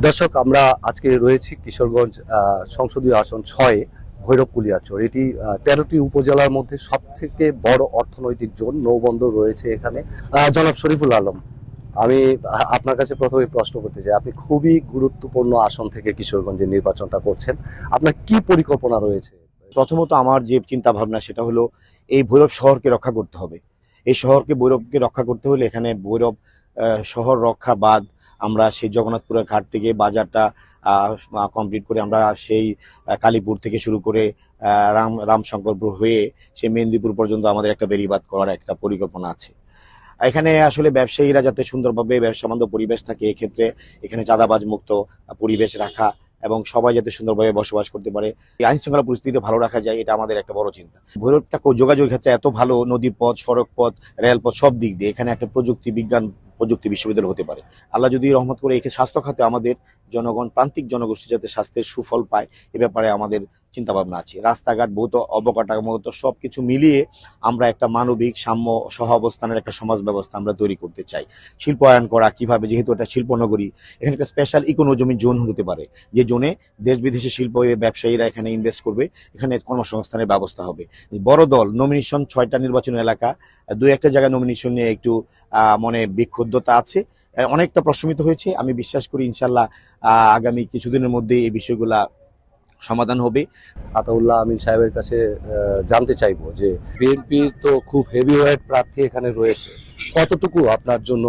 দর্শক, আমরা আজকে রয়েছি কিশোরগঞ্জ সংসদীয় আসন 6-এ ভৈরব কুলিয়ারচর। এটি 13টি উপজেলার মধ্যে সবথেকে বড় অর্থনৈতিক জোন, নৌবন্দর রয়েছে এখানে। জনাব শরীফুল আলম, আমি আপনার কাছে প্রথমে প্রশ্ন করতে চাই, আপনি খুবই গুরুত্বপূর্ণ আসন থেকে কিশোরগঞ্জের নির্বাচনটা করছেন, আপনার কি পরিকল্পনা রয়েছে? প্রথমত আমার যে চিন্তা ভাবনা সেটা হলো এই ভৈরব শহরকে রক্ষা করতে হবে। এই ভৈরবকে রক্ষা করতে হলে এখানে ভৈরব শহর রক্ষা বাদ আমরা সেই জগন্নাথপুরের ঘাট থেকে বাজারটা কমপ্লিট করে আমরা সেই কালীপুর থেকে শুরু করে রামশঙ্করপুর হয়ে সেই মেহেন্দিপুর পর্যন্ত আমাদের একটা বেড়িবাঁধ করার একটা পরিকল্পনা আছে। এখানে আসলে ব্যবসায়ীরা যাতে সুন্দরভাবে ব্যবসা বান্ধব পরিবেশ থাকে, এক্ষেত্রে এখানে চাঁদাবাজ মুক্ত পরিবেশ রাখা এবং সবাই যাতে সুন্দরভাবে বসবাস করতে পারে, আইন শৃঙ্খলা পরিস্থিতি ভালো রাখা যায়, এটা আমাদের একটা বড় চিন্তা। ভৈরবটা যোগাযোগের ক্ষেত্রে এত ভালো, নদী পথ, সড়ক পথ, রেলপথ সব দিক দিয়ে এখানে একটা প্রযুক্তি বিশ্ববিদ্যালয় হতে পারে। আল্লাহ যদি রহমত করে, এখানে স্বাস্থ্য খাতে আমাদের জনগণ, প্রান্তিক জনগোষ্ঠী যাতে স্বাস্থ্যের সুফল পায়, এ ব্যাপারে আমাদের চিন্তা ভাবনা আছে। রাস্তাঘাট, ভৌত অবকাঠামোগত সবকিছু মিলিয়ে আমরা একটা মানবিক সাম্য সহ অবস্থানের একটা সমাজ ব্যবস্থা আমরা তৈরি করতে চাই। শিল্পায়ন করা কিভাবে, যেহেতু একটা শিল্পনগরী, এখানে একটা স্পেশাল ইকোনমি জোন হতে পারে, যে জোনে দেশ বিদেশি শিল্প ব্যবসায়ীরা এখানে ইনভেস্ট করবে, এখানে কর্মসংস্থানের ব্যবস্থা হবে। বড় দল নমিনেশন 6টা নির্বাচন এলাকা, 2-1টা জায়গায় নমিনেশন নিয়ে একটু মনে বিক্ষুব্ধতা আছে, অনেকটা প্রশমিত হয়েছে। আমি বিশ্বাস করি ইনশাল্লাহ আগামী কিছুদিনের মধ্যে এই বিষয়গুলা সমাধান হবে। আতাউল্লাহ আমিন সাহেবের কাছে জানতে চাইবো যে বিএনপির তো খুব হেভিওয়েট প্রার্থী এখানে রয়েছে, কতটুকু আপনার জন্য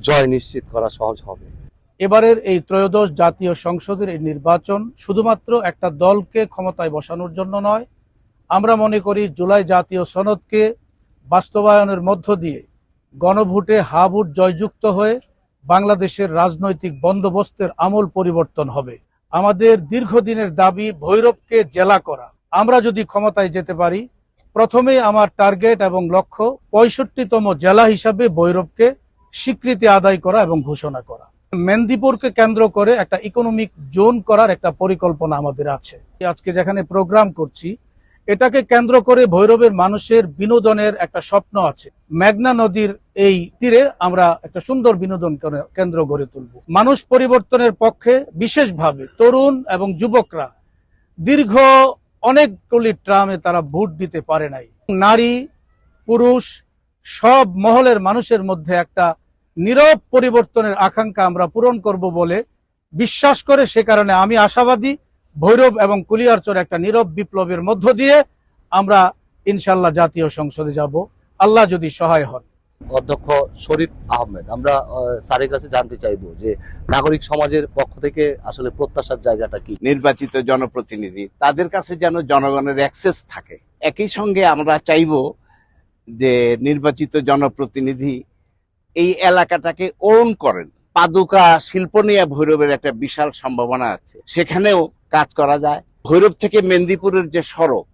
জয় নিশ্চিত করা সহজ হবে? এবারের এই ত্রয়োদশ জাতীয় সংসদের এই নির্বাচন শুধুমাত্র একটা দলকে ক্ষমতায় বসানোর জন্য নয়। আমরা মনে করি জুলাই জাতীয় সনদকে বাস্তবায়নের মধ্য দিয়ে গণভোটে হা ভোট জয়যুক্ত হয়ে বাংলাদেশের রাজনৈতিক বন্দোবস্তের আমূল পরিবর্তন হবে। আমাদের দীর্ঘদিনের দাবি ভৈরবকে জেলা করা। আমরা যদি ক্ষমতায় যেতে পারি, প্রথমেই আমার টার্গেট এবং লক্ষ্য 65তম জেলা হিসাবে ভৈরবকে স্বীকৃতি আদায় করা এবং ঘোষণা করা। মেহেন্দিপুরকে কেন্দ্র করে একটা ইকোনমিক জোন করার একটা পরিকল্পনা আমাদের আছে। আজকে যেখানে প্রোগ্রাম করছি, এটাকে কেন্দ্র করে ভৈরবের মানুষের বিনোদনের একটা স্বপ্ন আছে। মেঘনা নদীর এই তীরে আমরা একটা সুন্দর বিনোদন কেন্দ্র গড়ে তুলব। মানুষ পরিবর্তনের পক্ষে বিশেষভাবে তরুণ এবং যুবকরা দীর্ঘ অনেকগুলি ট্রামে তারা ভোট দিতে পারে নাই। নারী পুরুষ সব মহলের মানুষের মধ্যে একটা নীরব পরিবর্তনের আকাঙ্ক্ষা আমরা পূরণ করব বলে বিশ্বাস করে, সে কারণে আমি আশাবাদী ভৈরব এবং কুলিয়ারচর একটা নীরব বিপ্লবের মধ্য দিয়ে আমরা ইনশাল্লাহ জাতীয় সংসদে যাব, আল্লাহ যদি সহায় হন। অধ্যক্ষ শরীফ আহমেদ, আমরা স্যারের কাছে জানতে চাইবো যে নাগরিক সমাজের পক্ষ থেকে আসলে প্রত্যাশার জায়গাটা কি? নির্বাচিত জনপ্রতিনিধি তাদের কাছে যেন জনগণের অ্যাক্সেস থাকে। একই সঙ্গে আমরা চাইব যে নির্বাচিত জনপ্রতিনিধি এই এলাকাটাকে ওন করেন। পাদুকা শিল্প নিয়ে ভৈরবের একটা বিশাল সম্ভাবনা আছে, সেখানেও কাজ করা যায়। ভৈরব থেকে মেহেন্দিপুরের যে সড়ক,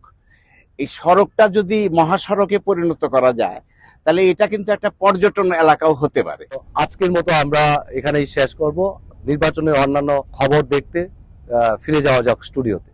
এই সড়কটা যদি মহাসড়কে পরিণত করা যায়, তাহলে এটা কিন্তু একটা পর্যটন এলাকাও হতে পারে। আজকের মতো আমরা এখানেই শেষ করব। নির্বাচনের অন্যান্য খবর দেখতে ফিরে যাওয়া যাক স্টুডিওতে।